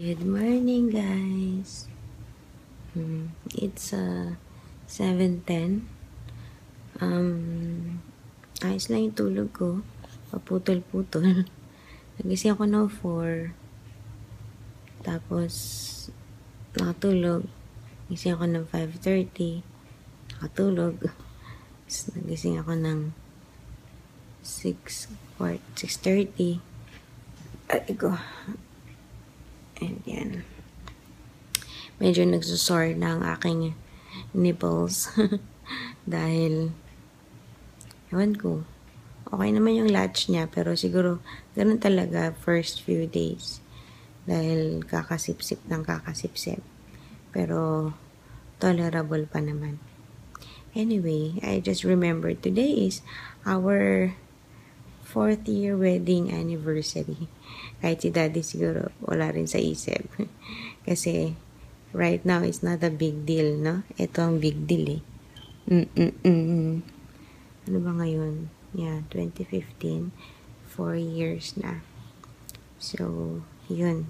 Good morning, guys. It's 7:10. Ayos lang yung tulog ko. Paputol-putol. Nagising ako ng 4. Tapos, nakatulog. Nagising ako ng 5:30. Nakatulog. Tapos, nagising ako ng 6:30. Ay ko. And yan. Medyo nagsusore na ang aking nipples. Dahil, ewan ko, okay naman yung latch niya, pero siguro, ganun talaga first few days. Dahil kakasipsip ng kakasipsip. Pero, tolerable pa naman. Anyway, I just remembered today is our 4th year wedding anniversary. Kahit si daddy siguro wala rin sa isip. Kasi right now it's not a big deal, no? Ito ang big deal Ano ba ngayon? Yeah, 2015. 4 years na. So, yun.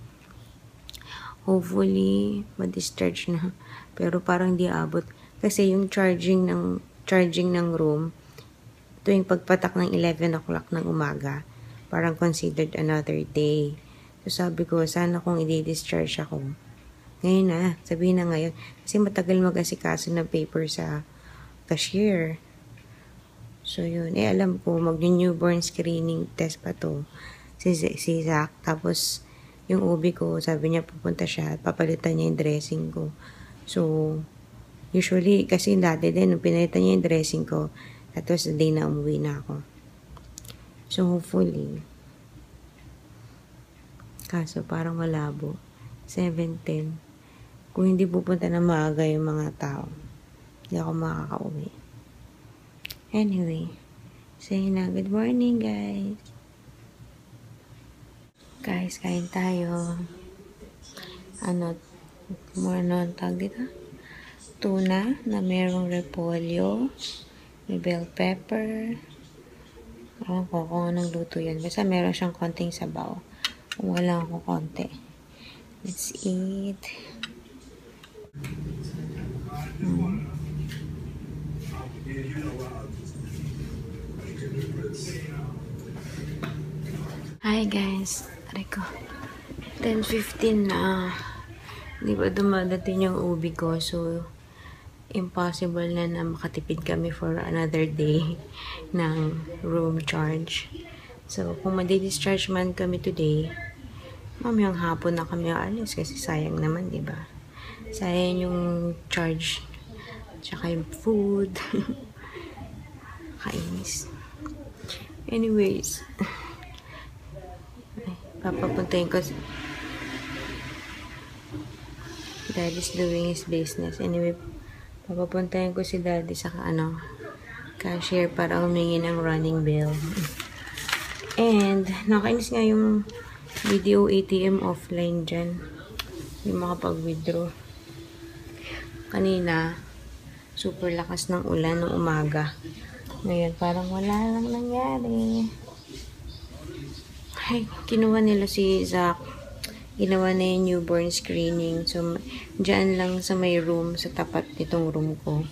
Hopefully, ma-discharge na. Pero parang di abot. Kasi yung charging ng room, tuwing pagpatak ng 11 o'clock ng umaga, parang considered another day. So sabi ko, sana kung i-discharge ako. Ngayon na, sabihin na ngayon. Kasi matagal mag-asikaso ng paper sa cashier. So yun, alam ko, mag-newborn screening test pa to. Si Zach. Tapos, yung ubi ko, sabi niya pupunta siya at papalitan niya yung dressing ko. So, usually, kasi dati din, nung pinalitan niya yung dressing ko, that was the day na umuwi na ako. So, hopefully. Kaso, parang malabo. 7:10. Kung hindi pupunta na maaga yung mga tao, hindi ako makakauwi. Anyway, say na, good morning, guys. Guys, kain tayo. Tawag dito? Tuna na merong repolyo. May bell pepper. Ewan ko kung anong luto yan. Basta meron siyang konting sabaw. Kung wala ako konti. Let's eat. Hi guys. Ariko. 10:15 na. Di ba dumadating yung ubi ko? So, impossible na makatipid kami for another day ng room charge. So, kung madi-discharge man kami today, mamayang hapon na kami aalis kasi sayang naman, diba? Sayang yung charge tsaka yung food. Kainis. Anyways, papapuntahin ko Daddy's doing his business. Anyway, papapuntahin ko si daddy sa cashier para humingi ng running bill. And, nakainis nga yung video ATM offline dyan. Hindi makapag-withdraw. Kanina, super lakas ng ulan ng umaga. Ngayon, parang wala lang nangyari. Ay, kinuha nila si Zach. Ginawa na yung newborn screening. So, dyan lang sa may room, sa tapat nitong room ko.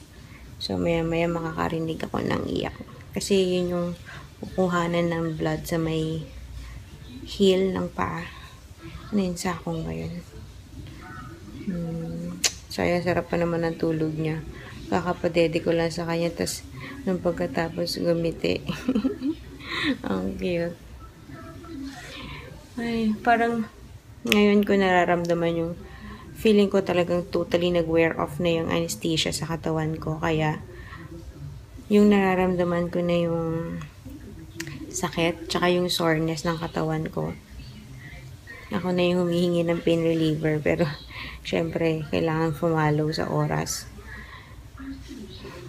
So, maya-maya makakarinig ako ng iyak. Kasi yun yung kukuhanan ng blood sa may heel ng paa. Ano yun, sakong ba yun? Saya, sarap pa naman ang tulog niya. Kakapadede ko lang sa kanya, tas nung pagkatapos gumiti. Ang cute. Ay, parang ngayon ko nararamdaman yung feeling ko talagang totally nag-wear off na yung anesthesia sa katawan ko. Kaya, yung nararamdaman ko na yung sakit, tsaka yung soreness ng katawan ko. Ako na yung humihingi ng pain reliever, pero syempre, kailangan follow sa oras.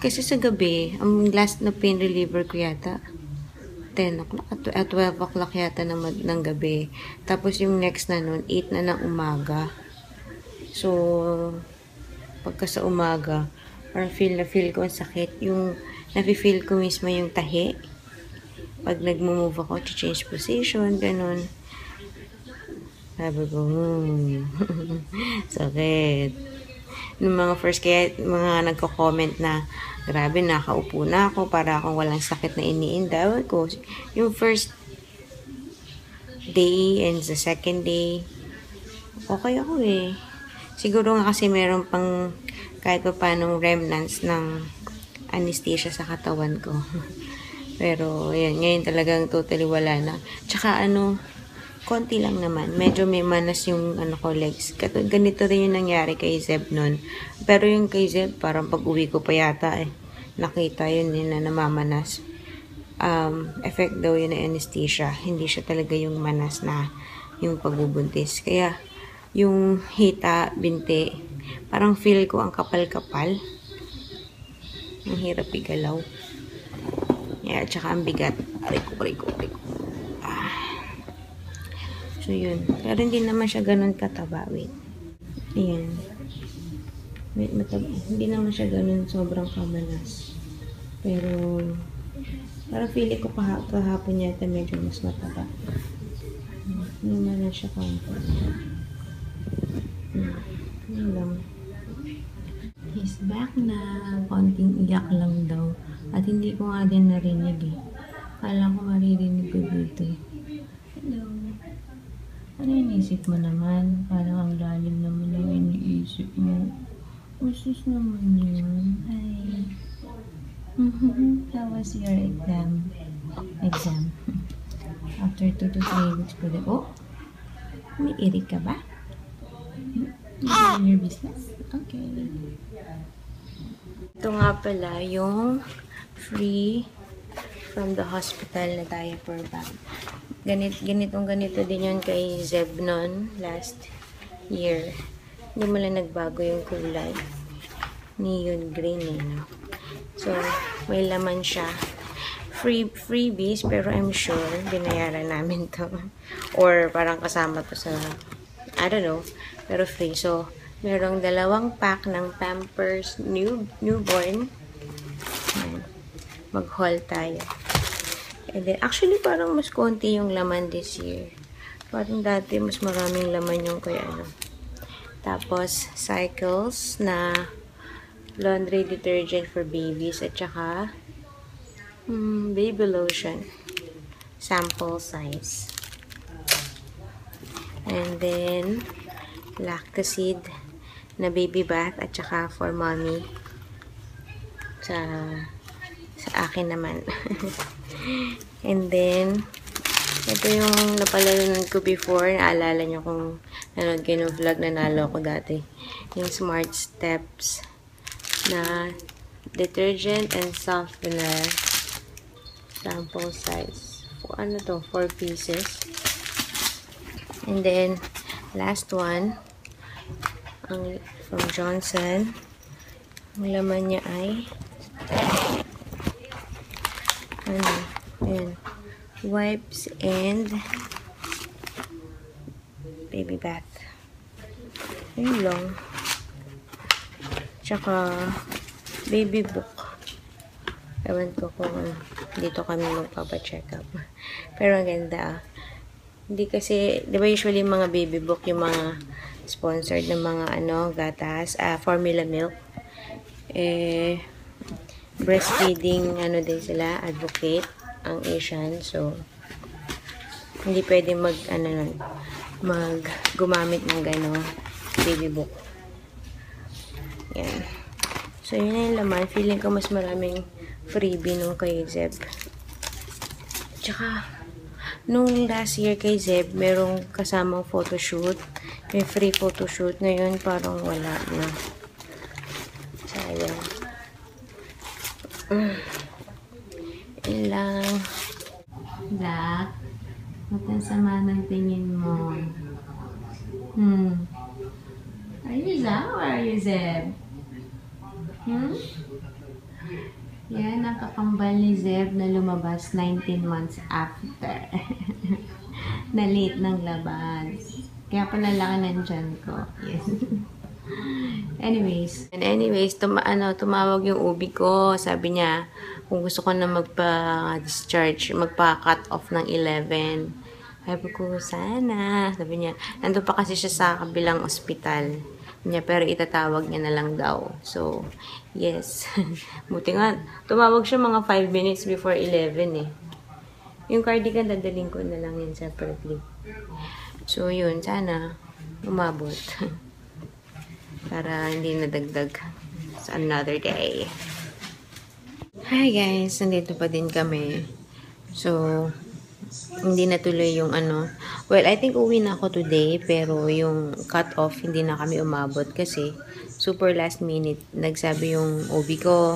Kasi sa gabi, ang last na pain reliever ko yata, 10 o'clock at 12 o'clock yata ng gabi. Tapos yung next na nun, 8 na ng umaga. So, pagka sa umaga, parang feel ko ang sakit. Yung nafe-feel ko mismo yung tahi. Pag nag-move ako, change position, ganun. Sabi ko, sakit. Nung mga first, kaya mga nagko-comment na, grabe, nakaupo na ako, para akong walang sakit na iniinda. Ko, yung first day and the second day, okay ako eh. Siguro nga kasi meron pang kahit pa paanong remnants ng anesthesia sa katawan ko. Pero, ayan, ngayon talagang totally wala na. Tsaka konti lang naman. Medyo may manas yung legs. Ganito rin yung nangyari kay Zeb nun. Pero yung kay Zeb, parang pag-uwi ko pa yata nakita yun na namamanas. Effect daw yun ng anesthesia. Hindi siya talaga yung manas na yung pagbubuntis. Kaya, yung hita, binti, parang feel ko ang kapal-kapal. Ang hirap igalaw. Yeah, tsaka ang bigat. Riko. So, yun. Pero hindi naman siya ganun kataba. Wait. Ayan. Wait, hindi naman siya ganun sobrang kamanas. Pero, parang feeling ko kahapon yata medyo mas mataba. Hindi naman siya konti. Yun lang. He's back na. Konting iyak lang daw. At hindi ko nga din narinig eh. Kala ko maririnig ko dito. Hello. Ano iniisip mo naman? Parang ang lalim naman ang iniisip mo. Usus naman yun. Hi. How was your exam? After 2 to 3 weeks po din. Oh? May irik ka ba? Your business? Okay. Ito nga pala yung free from the hospital na diaper bag. Ganito din yun kay Zeb nun last year. Hindi mo lang nagbago yung kulay. Neon green eh, no? So, may laman siya. Freebies, pero I'm sure binayaran namin to. Or parang kasama to sa, I don't know, pero free. So, merong 2 pack ng Pampers newborn. Mag-haul tayo. And then, actually, parang mas konti yung laman this year. Parang dati, mas maraming laman yung kaya Tapos, Cycles na laundry detergent for babies at saka baby lotion. Sample size. And then, Lactacid na baby bath at saka for mommy. Sa akin naman. And then, ito yung napalalunan ko before. Naalala nyo kung nanood kayo ng vlog na nalo ko dati. Yung Smart Steps na detergent and softener. Sample size. Ano to? 4 pieces. And then, last one. From Johnson. Ang laman niya ay ayan, wipes and baby bath. Ayun lang. Tsaka baby book. Ewan ko kung dito kami magpapacheck up. Pero ang ganda. Hindi kasi, di ba usually mga baby book yung mga sponsored ng mga gatas, formula milk. Breastfeeding, din sila, advocate, ang Asian. So, hindi pwede gumamit ng baby book. Yan. So, yun na yung laman. Feeling ko mas maraming freebie nung kay Zeb. Tsaka, nung last year kay Zeb, merong kasamang photoshoot. May free photoshoot. Ngayon, parang wala na. Sayang. Yun lang. Zach, ba't ang sama ng tingin mo? Are you Zach or are you Zeb? Yan, ang kakambal ni Zeb na lumabas 19 months after. Na late ng labas. Kaya pala laki ng tiyan ko. Yes. Anyways, tumawag yung ubi ko. Sabi niya, kung gusto ko na magpa-discharge, magpa-cut off ng 11. Sabi ko, sana. Sabi niya, nandun pa kasi siya sa kabilang ospital. Niya, pero itatawag niya na lang daw. So, yes. Buti nga, tumawag siya mga 5 minutes before 11 eh. Yung cardigan, dadaling ko na lang yun separately. So, yun, sana umabot. Para hindi nadagdag sa another day. Hi guys, nandito pa din kami. So, hindi natuloy yung ano. Well, I think uwi na ako today, pero yung cut-off, hindi na kami umabot kasi super last minute. Nagsabi yung OB ko,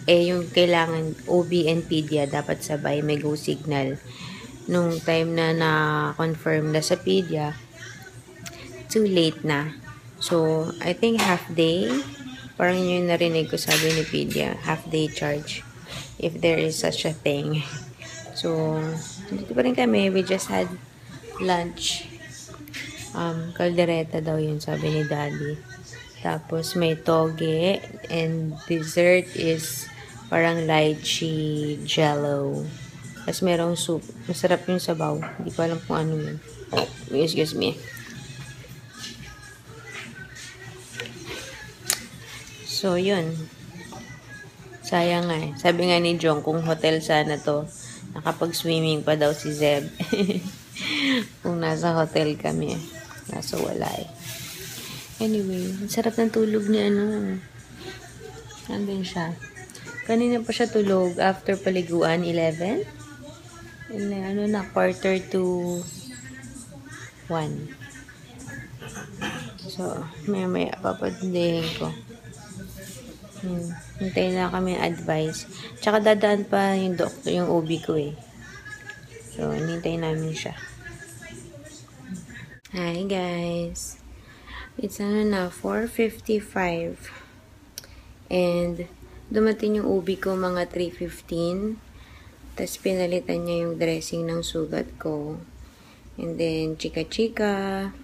yung kailangan OB and pedia dapat sabay, may go signal. Nung time na na-confirm na sa pedia, too late na. So, I think half day, parang yun narinig ko sabi ni pedia, half day charge, if there is such a thing. So, dito pa rin kami. We just had lunch. Caldereta daw yun, sabi ni Daddy. Tapos, may toge. And dessert is parang lychee jello. Tapos, merong soup. Masarap yung sabaw. Hindi ko alam kung ano yun. Excuse me. So, yun. Sayang nga eh. Sabi nga ni Jong, kung hotel sana to, nakapag-swimming pa daw si Zeb. Kung nasa hotel kami. Kaso wala eh. Anyway, ang sarap ng tulog ni ano. Nandun siya. Kanina pa siya tulog after paliguan, 11? And ano na, quarter to 1. So, maya papatindihin ko. Hintayin na kami advice. Tsaka dadaan pa yung doctor, yung OB ko eh. So, hintayin namin siya. Hi guys. It's ano na, 4:55. And, dumating yung OB ko mga 3:15. Tapos, pinalitan niya yung dressing ng sugat ko. And then, chika-chika.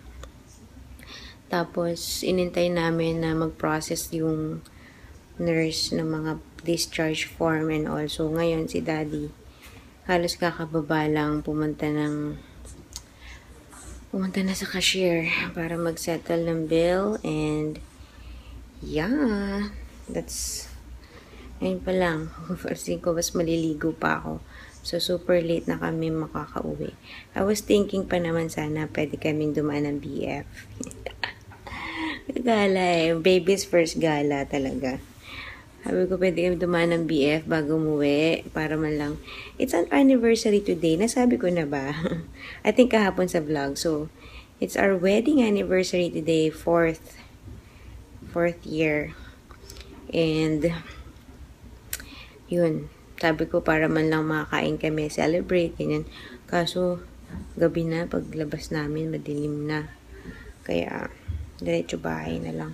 Tapos, inintay namin na mag-process yung nurse ng mga discharge form and also ngayon si Daddy halos kakababa lang pumunta na sa cashier para mag-settle ng bill and yeah, that's ayun pa lang. Kasi ko mas maliligo pa ako, so super late na kami makakauwi. I was thinking pa naman sana pwede kaming dumaan ng BF. Gala eh, baby's first gala talaga. Sabi ko, pwede kami dumaan ng BF bago umuwi. Para man lang. It's an anniversary today. Nasabi ko na ba? I think kahapon sa vlog. So, it's our wedding anniversary today. Fourth year. And, yun. Sabi ko, para man lang makakain kami. Celebrate. Ganyan. Kaso, gabi na. Paglabas namin, madilim na. Kaya, diretso bahay na lang.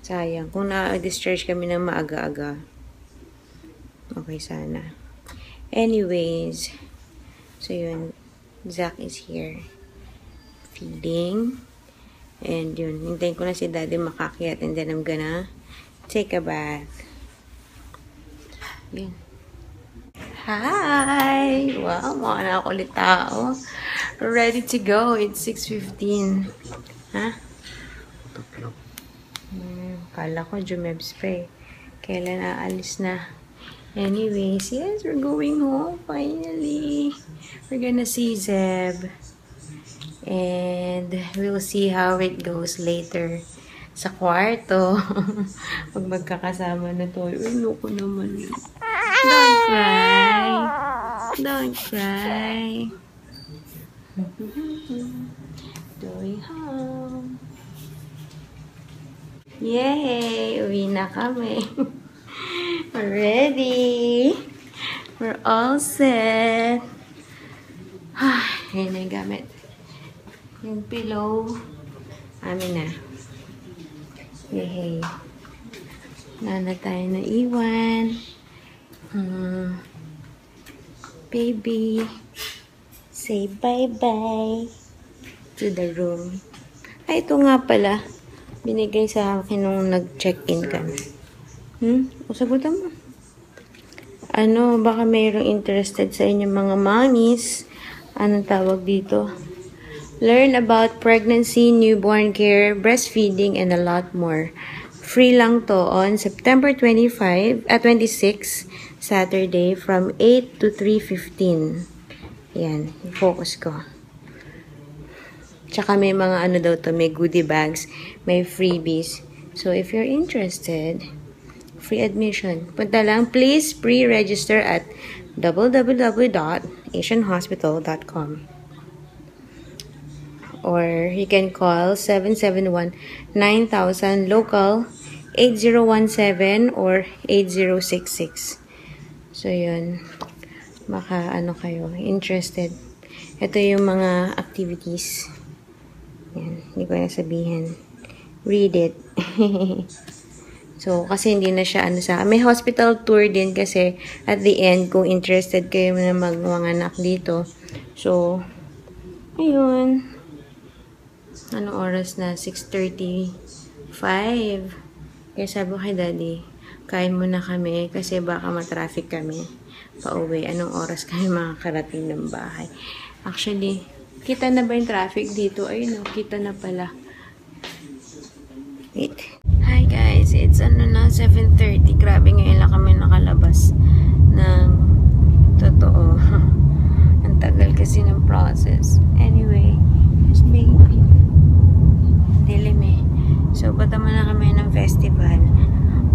Sayang. Kung na-discharge kami ng maaga-aga, okay sana. Anyways, so yun, Zach is here. Feeding. And yun, hintayin ko na si Daddy makakyat and then I'm gonna take a bath. Yun. Hi! Wow, mga na ako ulit tao. Ready to go. It's 6:15. Ha? Kala ko Jumeb spray. Kailan aalis na. Anyways, yes, we're going home finally. We're gonna see Zeb. And we'll see how it goes later sa kwarto. Pag magkakasama na to. Uy, loko naman yun. Don't cry. Don't cry. Going home. Yay! Uwi na kami. We're ready. We're all set. Ayan na yung gamit. Yung pillow. Amin na. Yay! Wala na tayo na iwan. Baby, say bye-bye to the room. Ay, ito nga pala. Binigay sa akin nung nag-check-in ka. O, sagutan mo. Ano, baka mayroong interested sa inyong mga mommies. anong tawag dito? Learn about pregnancy, newborn care, breastfeeding, and a lot more. Free lang to on September 26, Saturday, from 8 to 3:15. Yan, focus ko. Tsaka may mga ano daw to, may goodie bags, may freebies. So, if you're interested, free admission. Punta lang, please pre-register at www.asianhospital.com. Or you can call 771-9000 local 8017 or 8066. So, yun. Baka ano kayo, interested. Ito yung mga activities. Yan, hindi ko na sabihin. Read it. So, kasi hindi na siya ano sa... May hospital tour din kasi at the end, kung interested kayo na manganak dito. So, ayun. Anong oras na? 6:35. Kaya sabi ko kay Daddy, kain muna kami kasi baka matraffic kami pauwi. Anong oras kami makakarating ng bahay? Actually, kita na ba yung traffic dito? Ayun o, kita na pala. Wait. Hi guys, it's ano na, 7:30. Grabe, ngayon lang kami nakalabas ng totoo. Ang tagal kasi ng process. Anyway, just baby. Dilim eh. So, patama na kami ng festival.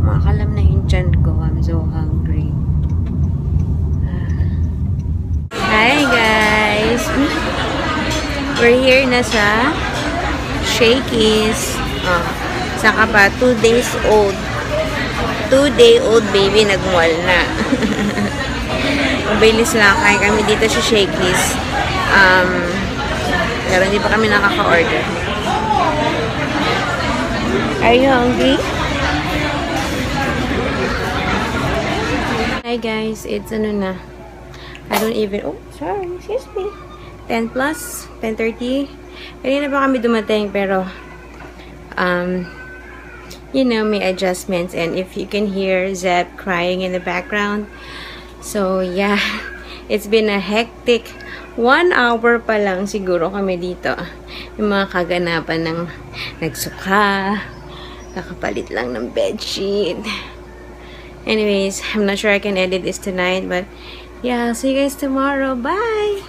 Makakalam na yung tiyan ko. I'm so hungry. Hi guys! We're here na sa Shakey's. Saka pa, 2 days old. 2-day-old baby nagmual na. Mabilis lang. Kaya kami dito sa Shakey's. Pero hindi pa kami nakaka-order. Are you hungry? Hi guys, it's ano na. I don't even, oh, sorry, excuse me. 10 plus, 10:30. Kanina pa kami dumating, pero, you know, may adjustments. And if you can hear Zeb crying in the background. So, yeah, it's been a hectic 1 hour pa lang siguro kami dito. Yung mga kaganapan ng nagsuka, kakapalit lang ng bedsheet. Anyways, I'm not sure I can edit this tonight, but yeah, I'll see you guys tomorrow. Bye!